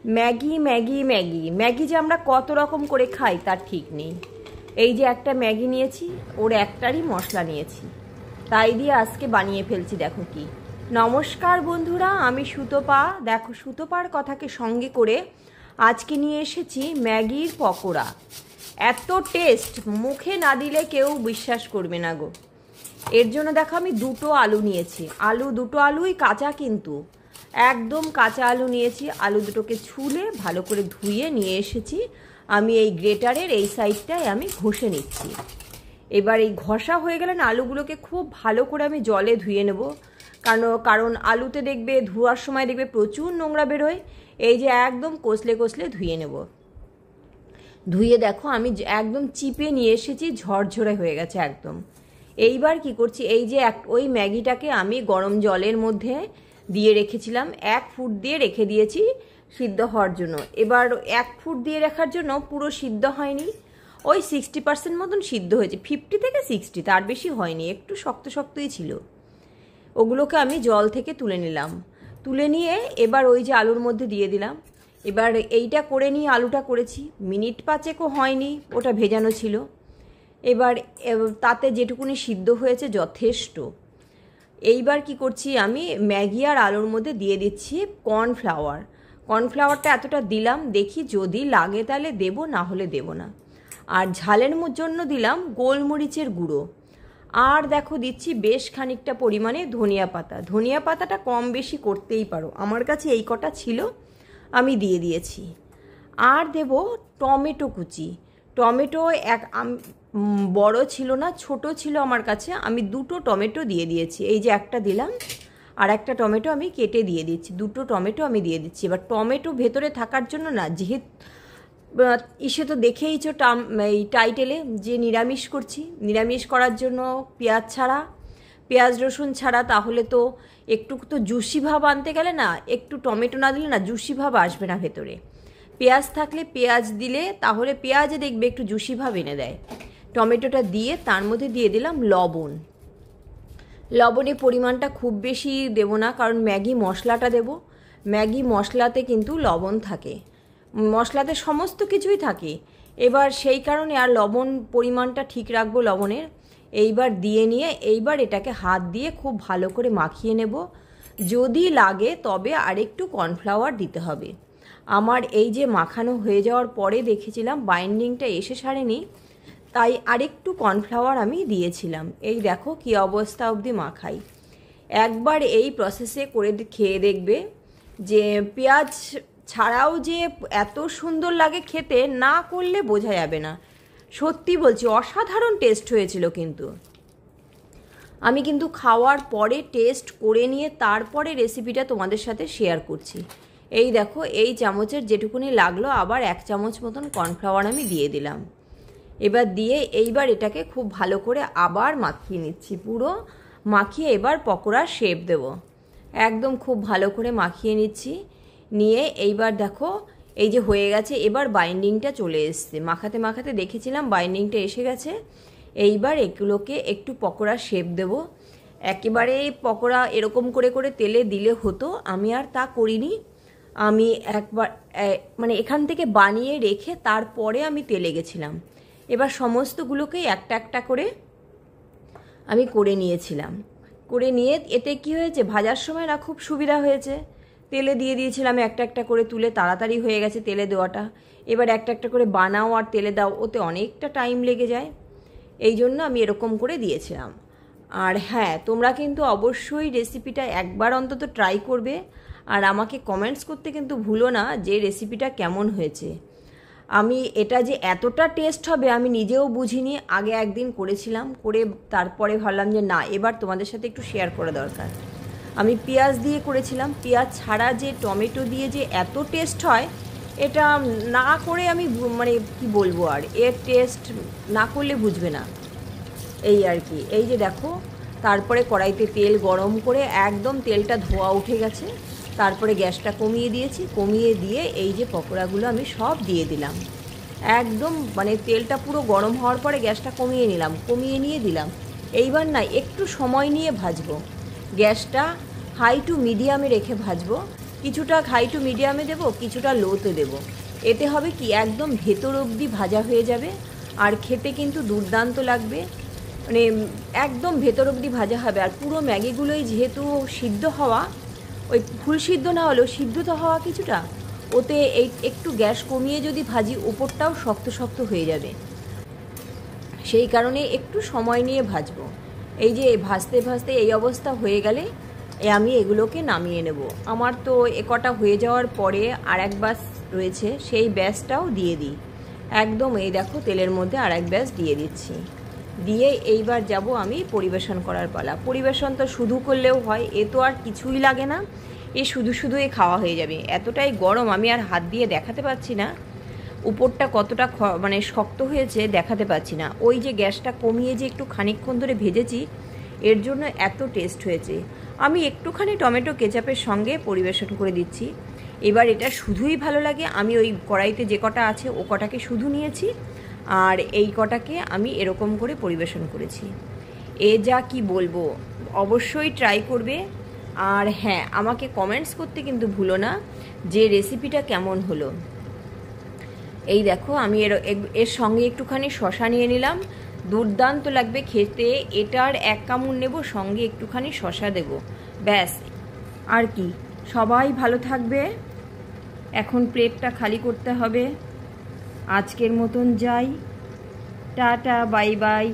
Maggi Maggi Maggi Maggi যে আমরা কত রকম করে খাই তার ঠিক নেই। এই যে একটা ম্যাগি নিয়েছি, ওর একটারই মশলা নিয়েছি, তাই দিয়ে আজকে বানিয়ে ফেলছি। দেখো কি। নমস্কার বন্ধুরা, আমি সুতপা। দেখো, সুতপার কথাকে সঙ্গে করে আজকে নিয়ে এসেছি ম্যাগির পকোড়া। এত টেস্ট, মুখে না দিলে কেউ বিশ্বাস করবে না গো। এর জন্য দেখো আমি দুটো আলু নিয়েছি। দুটো আলুই কাঁচা, কিন্তু একদম কাঁচা আলু নিয়েছি। আলু দুটোকে ছুলে ভালো করে ধুয়ে নিয়ে এসেছি। আমি এই গ্রেটারের এই সাইডটায় আমি ঘষে নিচ্ছি। এবার এই ঘষা হয়ে গেলে না, আলুগুলোকে খুব ভালো করে আমি জলে ধুয়ে নেব। কারণ আলুতে দেখবে ধোয়ার সময় দেখবে প্রচুর নোংরা বেরোয়। এই যে একদম কষলে কষলে ধুয়ে নেব। ধুয়ে দেখো আমি একদম চিপে নিয়ে এসেছি, ঝরঝরে হয়ে গেছে একদম। এইবার কি করছি, এই যে ওই ম্যাগিটাকে আমি গরম জলের মধ্যে দিয়ে রেখেছিলাম, 1 ফুট দিয়ে রেখে দিয়েছি সিদ্ধ হওয়ার জন্য। এবার 1 ফুট দিয়ে রাখার জন্য পুরো সিদ্ধ হয়নি, ওই 60% মতন সিদ্ধ হয়েছে, 50 থেকে 60, তার বেশি হয়নি, একটু শক্ত শক্তই ছিল। ওগুলোকে আমি জল থেকে তুলে নিলাম। তুলে নিয়ে এবার ওই যে আলুর মধ্যে দিয়ে দিলাম। এবার এইটা করে নিয়ে আলুটা করেছি, মিনিট 5ও হয়নি, ওটা ভেজানো ছিল। এবার তাতে যেটুকুনি সিদ্ধ হয়েছে যথেষ্ট। এইবার কি করছি, আমি ম্যাগি আর আলুর মধ্যে দিয়ে দিচ্ছি কর্নফ্লাওয়ার। কর্নফ্লাওয়ারটা এতটা দিলাম, দেখি যদি লাগে তাহলে দেবো, না হলে দেবো না। আর ঝালের জন্য দিলাম গোলমরিচের গুঁড়ো। আর দেখো দিচ্ছি বেশ খানিকটা পরিমাণে ধনিয়া পাতা। ধনিয়া পাতাটা কম বেশি করতেই পারো, আমার কাছে এই কটা ছিল, আমি দিয়ে দিয়েছি। আর দেব টমেটো কুচি। টমেটো বড় ছিল না, ছোট ছিল আমার কাছে, আমি 2টো টমেটো দিয়ে দিয়েছি। এই যে একটা দিলাম, আর একটা টমেটো আমি কেটে দিয়ে দিচ্ছি। 2টো টমেটো আমি দিয়ে দিচ্ছি। এবার টমেটো ভেতরে থাকার জন্য না, যেহেতু তো দেখেইছো এই টাইটেলে যে নিরামিষ করছি, নিরামিষ করার জন্য পেঁয়াজ রসুন ছাড়া, তাহলে তো একটু তো জুসি ভাব আনতে গেলে না, একটু টমেটো না দিলে না জুসি ভাব আসবে না ভেতরে। পেঁয়াজ থাকলে পেঁয়াজ দিলে, তাহলে পেঁয়াজে দেখবে একটু জুসি ভাব এনে দেয়। টমেটোটা দিয়ে তার মধ্যে দিয়ে দিলাম লবণ। লবণের পরিমাণটা খুব বেশি দেব না, কারণ ম্যাগি মশলাটা দেব। ম্যাগি মশলাতে কিন্তু লবণ থাকে, মশলাতে সমস্ত কিছুই থাকে। এবার সেই কারণে আর লবণ পরিমাণটা ঠিক রাখবো লবণের। এইবার দিয়ে নিয়ে এইবার এটাকে হাত দিয়ে খুব ভালো করে মাখিয়ে নেব। যদি লাগে তবে আরেকটু কর্নফ্লাওয়ার দিতে হবে। আমার এই যে মাখানো হয়ে যাওয়ার পরে দেখেছিলাম বাইন্ডিংটা এসে সারেনি, তাই আরেকটু কর্নফ্লাওয়ার আমি দিয়েছিলাম। এই দেখো কি অবস্থা অবধি মাখাই। একবার এই প্রসেসে করে খেয়ে দেখবে যে পেঁয়াজ ছাড়াও যে এত সুন্দর লাগে খেতে, না করলে বোঝা যাবে না। সত্যি বলছি, অসাধারণ টেস্ট হয়েছিল। কিন্তু আমি কিন্তু খাওয়ার পরে টেস্ট করে নিয়ে তারপরে রেসিপিটা তোমাদের সাথে শেয়ার করছি। এই দেখো, এই চামচের যেটুকুনি লাগলো, আবার 1 চামচ মতন কর্নফ্লাওয়ার আমি দিয়ে দিলাম। এবার দিয়ে এইবার এটাকে খুব ভালো করে আবার মাখিয়ে নিচ্ছি। পুরো মাখিয়ে এবার পকোড়ার শেপ দেব। একদম খুব ভালো করে মাখিয়ে নিচ্ছি। নিয়ে এইবার দেখো এই যে হয়ে গেছে, এবার বাইন্ডিংটা চলে এসছে। মাখাতে মাখাতে দেখেছিলাম বাইন্ডিংটা এসে গেছে। এইবার এগুলোকে একটু পকোড়ার শেপ দেব। একেবারে পকোড়া এরকম করে করে তেলে দিলে হতো, আমি আর তা করিনি। আমি একবার মানে এখান থেকে বানিয়ে রেখে তারপরে আমি তেলে গেছিলাম। এবার সমস্তগুলোকে একটা একটা করে আমি করে নিয়েছিলাম। করে নিয়ে এতে কি হয়েছে, ভাজার সময় না খুব সুবিধা হয়েছে। তেলে দিয়ে দিয়েছিলাম, একটা একটা করে তুলে, তাড়াতাড়ি হয়ে গেছে তেলে দেওয়াটা। এবার একটা একটা করে বানাও আর তেলে দাও, ওতে অনেকটা টাইম লেগে যায়। এই জন্য আমি এরকম করে দিয়েছিলাম। আর হ্যাঁ, তোমরা কিন্তু অবশ্যই রেসিপিটা একবার অন্তত ট্রাই করবে, আর আমাকে কমেন্টস করতে কিন্তু ভুলো না যে রেসিপিটা কেমন হয়েছে। আমি এটা যে এতটা টেস্ট হবে আমি নিজেও বুঝিনি। আগে একদিন করেছিলাম, করে তারপরে ভাবলাম যে না, এবার তোমাদের সাথে একটু শেয়ার করা দরকার। আমি পেঁয়াজ দিয়ে করেছিলাম, পেঁয়াজ ছাড়া যে টমেটো দিয়ে যে এত টেস্ট হয়, এটা না করে আমি মানে কি বলবো, আর এর টেস্ট না করলে বুঝবে না, এই আর কি। এই যে দেখো, তারপরে কড়াইতে তেল গরম করে একদম তেলটা ধোয়া উঠে গেছে। তারপরে গ্যাসটা কমিয়ে দিয়েছি, কমিয়ে দিয়ে এই যে পকোড়াগুলো আমি সব দিয়ে দিলাম। একদম মানে তেলটা পুরো গরম হওয়ার পরে গ্যাসটা কমিয়ে নিলাম, কমিয়ে নিয়ে দিলাম। এইবার না একটু সময় নিয়ে ভাজবো, গ্যাসটা হাই টু মিডিয়ামে রেখে ভাজবো, কিছুটা হাই টু মিডিয়ামে দেবো, কিছুটা লোতে দেবো। এতে হবে কি একদম ভেতর অবধি ভাজা হয়ে যাবে, আর খেতে কিন্তু দুর্দান্ত লাগবে। মানে একদম ভেতর অবধি ভাজা হবে। আর পুরো ম্যাগিগুলোই যেহেতু সিদ্ধ হওয়া, ওই ফুল সিদ্ধ না হলেও সিদ্ধ তো হওয়া কিছুটা, ওতে এই একটু গ্যাস কমিয়ে যদি ভাজি ওপরটাও শক্ত শক্ত হয়ে যাবে। সেই কারণে একটু সময় নিয়ে ভাজবো। এই যে ভাজতে ভাজতে এই অবস্থা হয়ে গেলে আমি এগুলোকে নামিয়ে নেব। আমার তো কটা হয়ে যাওয়ার পরে আর এক ব্যাচ রয়েছে, সেই ব্যাচটাও দিয়ে দিই। একদম এই দেখো তেলের মধ্যে আর এক ব্যাচ দিয়ে দিচ্ছি। দিয়ে এইবার যাব আমি পরিবেশন করার পালা। পরিবেশন তো শুধু করলেও হয়, এ তো আর কিছুই লাগে না, এ শুধু শুধু খাওয়া হয়ে যাবে। এতটাই গরম আমি আর হাত দিয়ে দেখাতে পাচ্ছি না উপরটা কতটা মানে শক্ত হয়েছে, দেখাতে পাচ্ছি না। ওই যে গ্যাসটা কমিয়ে যে একটু খানিকক্ষণ ধরে ভেজেছি, এর জন্য এত টেস্ট হয়েছে। আমি একটুখানি টমেটো কেচাপের সঙ্গে পরিবেশন করে দিচ্ছি। এবার এটা শুধুই ভালো লাগে। আমি ওই কড়াইতে যে কটা আছে ও কটাকে শুধু নিয়েছি, আর এই কটাকে আমি এরকম করে পরিবেশন করেছি। এ যা কি বলবো, অবশ্যই ট্রাই করবে। আর হ্যাঁ, আমাকে কমেন্টস করতে কিন্তু ভুলো না যে রেসিপিটা কেমন হলো। এই দেখো আমি এর সঙ্গে একটুখানি শশা নিয়ে নিলাম, দুর্দান্ত লাগবে খেতে। এটার এক কামড় নেব, সঙ্গে একটুখানি শশা দেব, ব্যাস। আর কি, সবাই ভালো থাকবে। এখন প্লেটটা খালি করতে হবে। আজকের মতন যাই, টাটা, বাই বাই।